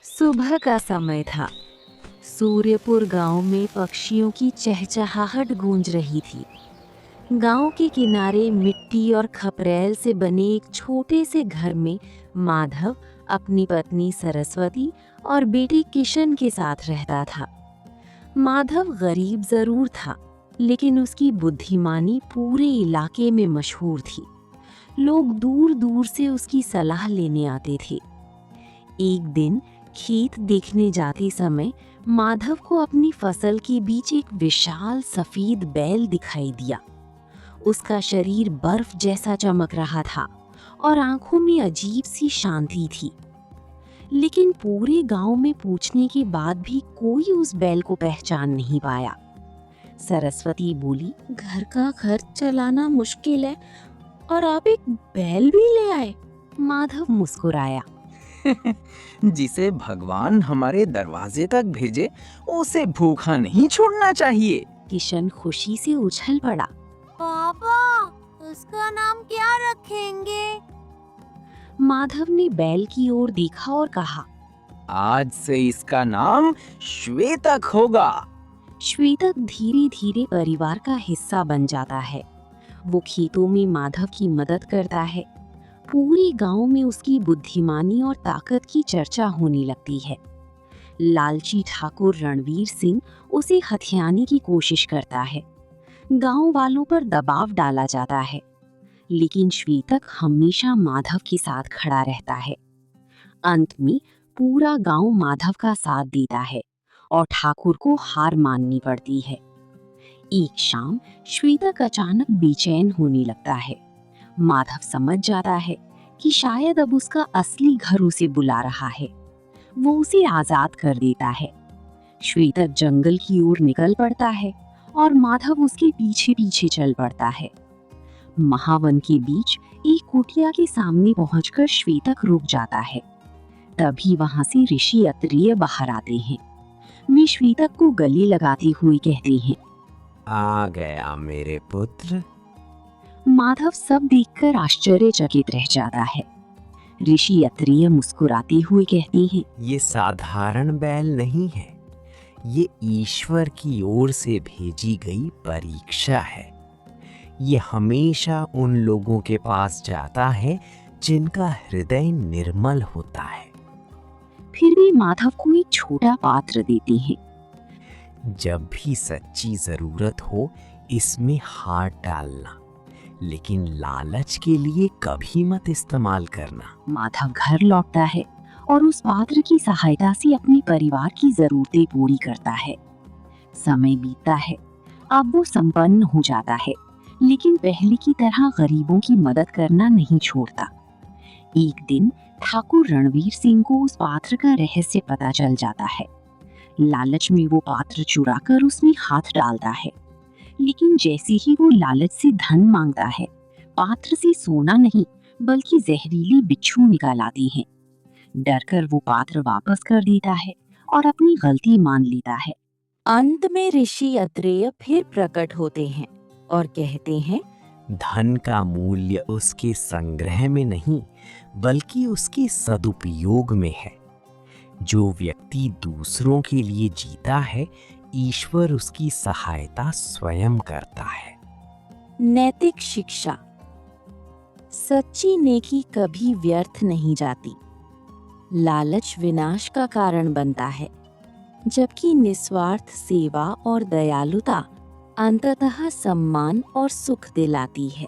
सुबह का समय था। सूर्यपुर गांव में पक्षियों की चहचहाहट गूंज रही थी। गांव के किनारे मिट्टी और खपरेल से बने एक छोटे से घर में माधव अपनी पत्नी सरस्वती और बेटे किशन के साथ रहता था। माधव गरीब जरूर था, लेकिन उसकी बुद्धिमानी पूरे इलाके में मशहूर थी। लोग दूर दूर से उसकी सलाह लेने आते थे। एक दिन खेत देखने जाते समय माधव को अपनी फसल के बीच एक विशाल सफेद बैल दिखाई दिया। उसका शरीर बर्फ जैसा चमक रहा था और आंखों में अजीब सी शांति थी। लेकिन पूरे गांव में पूछने के बाद भी कोई उस बैल को पहचान नहीं पाया। सरस्वती बोली, घर का खर्च चलाना मुश्किल है और आप एक बैल भी ले आए। माधव मुस्कुराया। जिसे भगवान हमारे दरवाजे तक भेजे उसे भूखा नहीं छोड़ना चाहिए। किशन खुशी से उछल पड़ा। पापा, उसका नाम क्या रखेंगे? माधव ने बैल की ओर देखा और कहा, आज से इसका नाम श्वेतक होगा। श्वेतक धीरे धीरे परिवार का हिस्सा बन जाता है। वो खेतों में माधव की मदद करता है। पूरे गांव में उसकी बुद्धिमानी और ताकत की चर्चा होने लगती है। लालची ठाकुर रणवीर सिंह उसे हथियाने की कोशिश करता है। गांव वालों पर दबाव डाला जाता है, लेकिन श्वेतक हमेशा माधव के साथ खड़ा रहता है। अंत में पूरा गांव माधव का साथ देता है और ठाकुर को हार माननी पड़ती है। एक शाम श्वेतक अचानक बेचैन होने लगता है। माधव समझ जाता है कि शायद अब उसका असली घर उसे बुला रहा है। वो उसे आजाद कर देता है। श्वेतक जंगल की ओर निकल पड़ता है और माधव उसके पीछे पीछे चल पड़ता है। महावन के बीच एक कुटिया के सामने पहुंचकर श्वेतक रुक जाता है। तभी वहां से ऋषि अत्रेय बाहर आते हैं। वे श्वेतक को गले लगाते हुए कहते हैं, आ गया मेरे पुत्र। माधव सब देखकर आश्चर्यचकित रह जाता है। ऋषि अत्रेय मुस्कुराते हुए कहते हैं, ये साधारण बैल नहीं है, ये ईश्वर की ओर से भेजी गई परीक्षा है। ये हमेशा उन लोगों के पास जाता है जिनका हृदय निर्मल होता है। फिर भी माधव को एक छोटा पात्र देते हैं। जब भी सच्ची जरूरत हो इसमें हाथ डालना, लेकिन लालच के लिए कभी मत इस्तेमाल करना। माधव घर लौटता है और उस पात्र की सहायता से अपने परिवार की जरूरतें पूरी करता है। समय बीतता है। अब वो संपन्न हो जाता है, लेकिन पहले की तरह गरीबों की मदद करना नहीं छोड़ता। एक दिन ठाकुर रणवीर सिंह को उस पात्र का रहस्य पता चल जाता है। लालच में वो पात्र चुराकर उसमें हाथ डालता है, लेकिन जैसे ही वो लालच से धन मांगता है, पात्र से सोना नहीं बल्कि जहरीली बिच्छू निकाल आती हैं। डरकर वो पात्र वापस कर देता है और अपनी गलती मान लेता है। अंत में ऋषि अत्रेय फिर प्रकट होते हैं और कहते हैं, धन का मूल्य उसके संग्रह में नहीं बल्कि उसके सदुपयोग में है। जो व्यक्ति दूसरों के लिए जीता है, ईश्वर उसकी सहायता स्वयं करता है। नैतिक शिक्षा। सच्ची नेकी कभी व्यर्थ नहीं जाती। लालच विनाश का कारण बनता है, जबकि निस्वार्थ सेवा और दयालुता अंततः सम्मान और सुख दिलाती है।